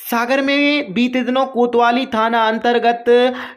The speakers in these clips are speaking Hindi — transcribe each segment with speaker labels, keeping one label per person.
Speaker 1: सागर में बीते दिनों कोतवाली थाना अंतर्गत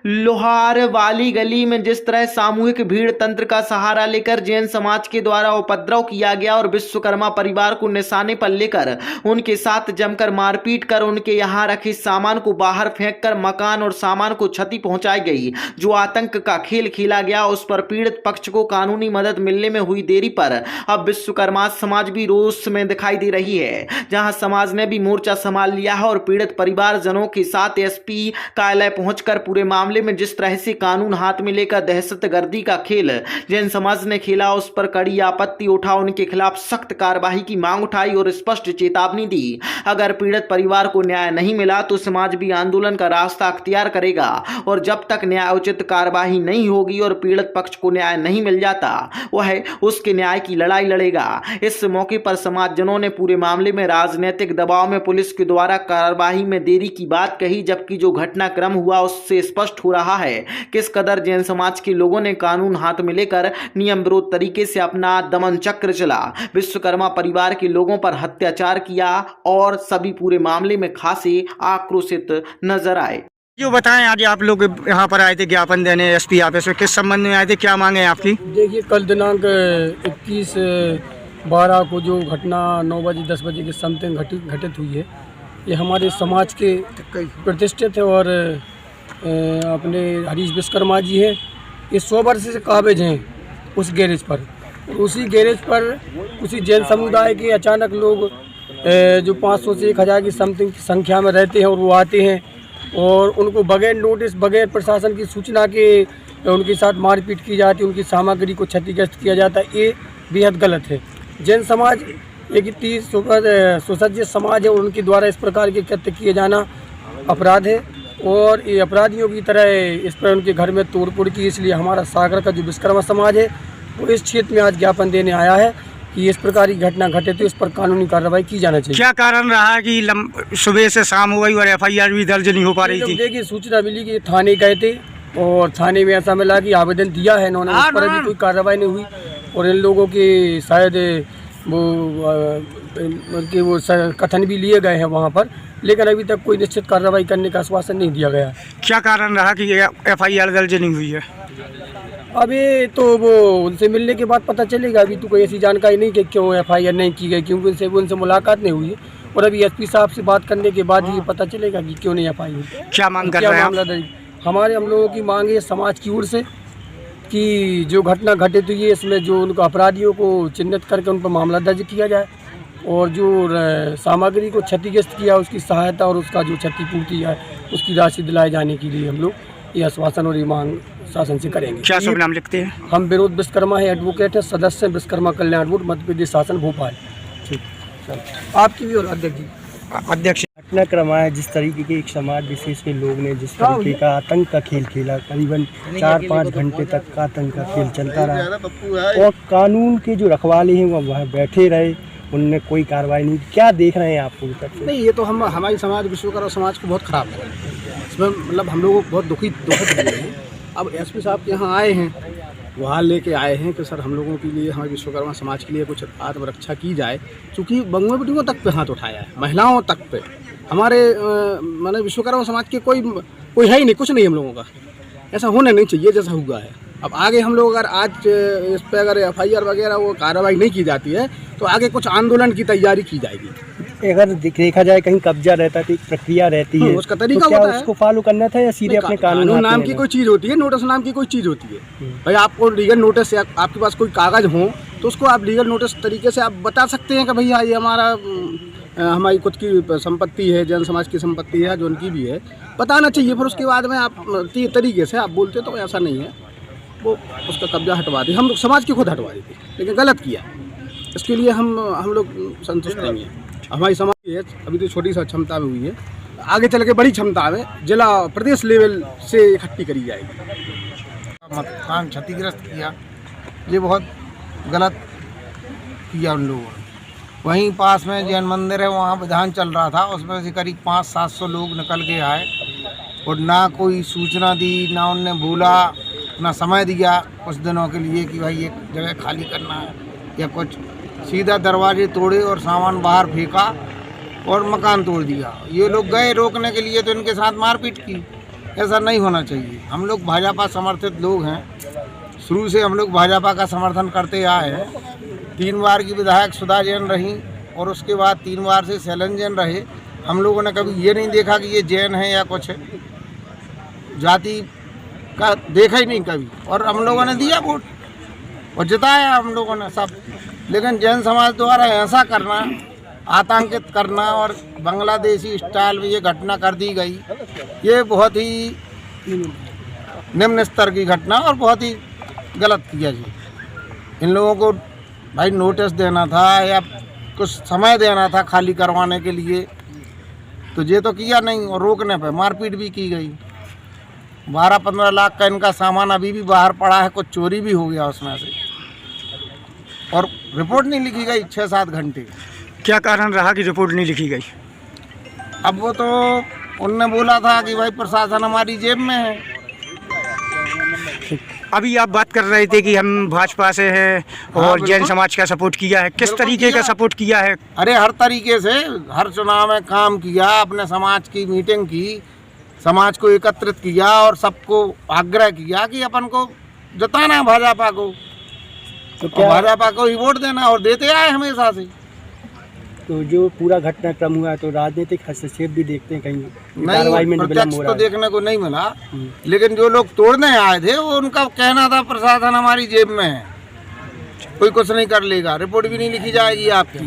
Speaker 1: लोहार वाली गली में जिस तरह सामूहिक भीड़ तंत्र का सहारा लेकर जैन समाज के द्वारा उपद्रव किया गया और विश्वकर्मा परिवार को निशाने पर लेकर उनके साथ जमकर मारपीट कर उनके यहां रखे सामान को बाहर फेंककर मकान और सामान को क्षति पहुंचाई गई, जो आतंक का खेल खेला गया, उस पर पीड़ित पक्ष को कानूनी मदद मिलने में हुई देरी पर अब विश्वकर्मा समाज भी रोष में दिखाई दे रही है। जहां समाज ने भी मोर्चा संभाल लिया है और पीड़ित परिवारजनों के साथ एसपी कार्यालय पहुंचकर पूरे मामले में जिस तरह से कानून हाथ में लेकर दहशतगर्दी का खेल जैन समाज ने खेला, उस पर कड़ी आपत्ति उठा, उनके खिलाफ सख्त कार्रवाई की मांग उठाई और स्पष्ट चेतावनी दी। अगर पीड़ित परिवार को न्याय नहीं मिला तो समाज भी आंदोलन का रास्ता अख्तियार करेगा और जब तक न्यायोचित कार्रवाई नहीं होगी और पीड़ित पक्ष को न्याय नहीं मिल जाता वह उसके न्याय की लड़ाई लड़ेगा। इस मौके पर समाजजनों ने पूरे मामले में राजनीतिक दबाव में पुलिस के द्वारा कार्रवाई में देरी की बात कही, जबकि जो घटनाक्रम हुआ उससे स्पष्ट हो रहा है किस कदर जैन समाज के लोगों ने कानून हाथ में लेकर नियम विरोध तरीके से अपना दमन चक्र चला, विश्वकर्मा परिवार के लोगों पर अत्याचार किया और सभी पूरे मामले में खासे आक्रोशित नजर आए।
Speaker 2: जो बताएं, आज आप लोग यहाँ पर आए थे ज्ञापन देने एसपी ऑफिस में, किस संबंध में आए थे, क्या मांगे आपकी?
Speaker 3: देखिए, कल दिनांक 21/12 को जो घटना 9 बजे 10 बजे के समथिंग घटित हुई है, ये हमारे समाज के प्रतिष्ठित और अपने हरीश विश्वकर्मा जी हैं। ये 100 वर्ष से काबिज हैं उस गैरेज पर। उसी गैरेज पर उसी जैन समुदाय के अचानक लोग जो 500 से 1000 की समथिंग की संख्या में रहते हैं और वो आते हैं और उनको बगैर नोटिस, बगैर प्रशासन की सूचना के उनके साथ मारपीट की जाती है, उनकी सामग्री को क्षतिग्रस्त किया जाता है। ये बेहद गलत है। जैन समाज एक इतनी सुसज्जित समाज है और उनके द्वारा इस प्रकार के कृत्य किए जाना अपराध है और ये अपराधियों की तरह इस पर उनके घर में तोड़फोड़ की। इसलिए हमारा सागर का जो विश्वकर्मा समाज है वो इस क्षेत्र में आज ज्ञापन देने आया है कि इस प्रकार की घटना घटे तो इस पर कानूनी कार्रवाई की जाना चाहिए।
Speaker 2: क्या कारण रहा कि सुबह से शाम हो गई और FIR भी दर्ज नहीं हो पा रही थी?
Speaker 3: देखिए, सूचना मिली कि थाने गए थे और थाने में ऐसा मिला कि आवेदन दिया है इन्होंने, उस पर भी कोई कार्रवाई नहीं हुई और इन लोगों के शायद वो कथन भी लिए गए हैं वहाँ पर, लेकिन अभी तक कोई निश्चित कार्रवाई करने का आश्वासन नहीं दिया गया।
Speaker 2: क्या कारण रहा कि FIR दर्ज नहीं हुई है?
Speaker 3: अभी तो वो उनसे मिलने के बाद पता चलेगा। अभी तो कोई ऐसी जानकारी नहीं कि क्यों FIR नहीं की गई, क्योंकि उनसे मुलाकात नहीं हुई है और अभी एसपी साहब से बात करने के बाद ये पता चलेगा कि क्यों नहीं FIR।
Speaker 2: क्या मांग कर रहे हैं
Speaker 3: मामला दर्ज? हम लोगों की मांग है समाज की ओर से कि जो घटना घटित हुई है इसमें जो उनको अपराधियों को चिन्हित करके उन पर मामला दर्ज किया जाए और जो सामग्री को क्षतिग्रस्त किया उसकी सहायता और उसका जो क्षतिपूर्ति है उसकी राशि दिलाए जाने के लिए हम लोग ये आश्वासन और ये मांग शासन से करेंगे।
Speaker 2: क्या शुभ नाम लिखते हैं?
Speaker 3: हम विनोद विश्वकर्मा है, एडवोकेट है, सदस्य विश्वकर्मा कल्याण बोर्ड, मध्य प्रदेश शासन भोपाल। ठीक, आपकी भी और अध्यक्ष।
Speaker 4: घटनाक्रम है जिस तरीके के एक समाज विशेष के लोग ने जिस तरीके का आतंक का खेल खेला, करीबन 4-5 घंटे तक का आतंक का खेल चलता रहा और कानून के जो रखवाले हैं वो वहाँ बैठे रहे, उनने कोई कार्रवाई नहीं। क्या देख रहे हैं आप?
Speaker 5: नहीं, ये तो हमारी समाज विश्वकर्मा समाज को बहुत ख़राब लगा। इसमें मतलब हम लोग बहुत दुखित हैं। अब एसपी साहब के यहाँ आए हैं, वहाँ लेके आए हैं कि सर हम लोगों के लिए, हमारे विश्वकर्मा समाज के लिए कुछ आत्मरक्षा की जाए, क्योंकि बंगुआ बेटियों तक पे हाथ उठाया है, महिलाओं तक पे। हमारे माने विश्वकर्मा समाज के कोई है ही नहीं, कुछ नहीं हम लोगों का। ऐसा होना नहीं चाहिए जैसा हुआ है। अब आगे हम लोग अगर आज इस पर अगर FIR वगैरह वो कार्रवाई नहीं की जाती है तो आगे कुछ आंदोलन की तैयारी की जाएगी।
Speaker 4: अगर देखा जाए कहीं कब्जा रहता तो एक प्रक्रिया रहती है,
Speaker 5: उसका तरीका
Speaker 4: तो क्या
Speaker 5: होता है,
Speaker 4: उसको फॉलो करना था या सीधे अपने कानून
Speaker 5: नाम की कोई चीज़ होती है, नोटिस नाम की कोई चीज़ होती है। भाई आपको लीगल नोटिस या आपके पास कोई कागज़ हो तो उसको आप लीगल नोटिस तरीके से आप बता सकते हैं कि भैया ये हमारी खुद की संपत्ति है, जन समाज की संपत्ति है, जो उनकी भी है, बताना चाहिए। फिर उसके बाद में आप तरीके से आप बोलते तो ऐसा नहीं है, वो उसका कब्जा हटवा दी, हम लोग समाज की खुद हटवा दी थी, लेकिन गलत किया। इसके लिए हम लोग संतुष्ट नहीं हैं। हमारी समाज है अभी तो छोटी सा क्षमता में हुई है, आगे चल के बड़ी क्षमता में जिला प्रदेश लेवल से इकट्ठी करी जाएगी।
Speaker 6: मकान क्षतिग्रस्त किया, ये बहुत गलत किया उन लोगों ने। वहीं पास में जैन मंदिर है, वहाँ विधान चल रहा था, उसमें से करीब 500-700 लोग निकल के आए और ना कोई सूचना दी, ना उनने बोला, ना समय दिया कुछ दिनों के लिए कि भाई एक जगह खाली करना है या कुछ। सीधा दरवाजे तोड़े और सामान बाहर फेंका और मकान तोड़ दिया। ये लोग गए रोकने के लिए तो इनके साथ मारपीट की। ऐसा नहीं होना चाहिए। हम लोग भाजपा समर्थित लोग हैं, शुरू से हम लोग भाजपा का समर्थन करते आए हैं। 3 बार की विधायक सुधा जैन रही और उसके बाद 3 बार से शैलन जैन रहे। हम लोगों ने कभी ये नहीं देखा कि ये जैन है या कुछ है, जाति का देखा ही नहीं कभी। और हम लोगों ने दिया वोट और जिताया हम लोगों ने सब। लेकिन जैन समाज द्वारा ऐसा करना, आतंकित करना और बांग्लादेशी स्टाइल में ये घटना कर दी गई, ये बहुत ही निम्न स्तर की घटना और बहुत ही गलत किया जी। इन लोगों को भाई नोटिस देना था या कुछ समय देना था खाली करवाने के लिए, तो ये तो किया नहीं और रोकने पे मारपीट भी की गई। 12-15 लाख का इनका सामान अभी भी बाहर पड़ा है, कुछ चोरी भी हो गया उसमें से, और रिपोर्ट नहीं लिखी गई 6-7 घंटे।
Speaker 2: क्या कारण रहा कि रिपोर्ट नहीं लिखी गई?
Speaker 6: अब वो तो उनने बोला था कि भाई प्रशासन हमारी जेब में है।
Speaker 2: अभी आप बात कर रहे थे कि हम भाजपा से हैं और जैन समाज का सपोर्ट किया है, किस तरीके का सपोर्ट किया है?
Speaker 6: अरे हर तरीके से, हर चुनाव में काम किया, अपने समाज की मीटिंग की, समाज को एकत्रित किया और सबको आग्रह किया कि अपन को जिताना है भाजपा को, तो भाजपा को ही वोट देना, और देते आए हमेशा से।
Speaker 4: तो जो पूरा घटनाक्रम हुआ है तो राजनीतिक हस्तक्षेप भी देखते हैं कहीं
Speaker 6: नहीं, प्रत्यक्ष तो देखने को नहीं मिला, लेकिन जो लोग तोड़ने आए थे वो उनका कहना था प्रशासन हमारी जेब में है, कोई कुछ नहीं कर लेगा, रिपोर्ट भी नहीं लिखी जाएगी आपकी।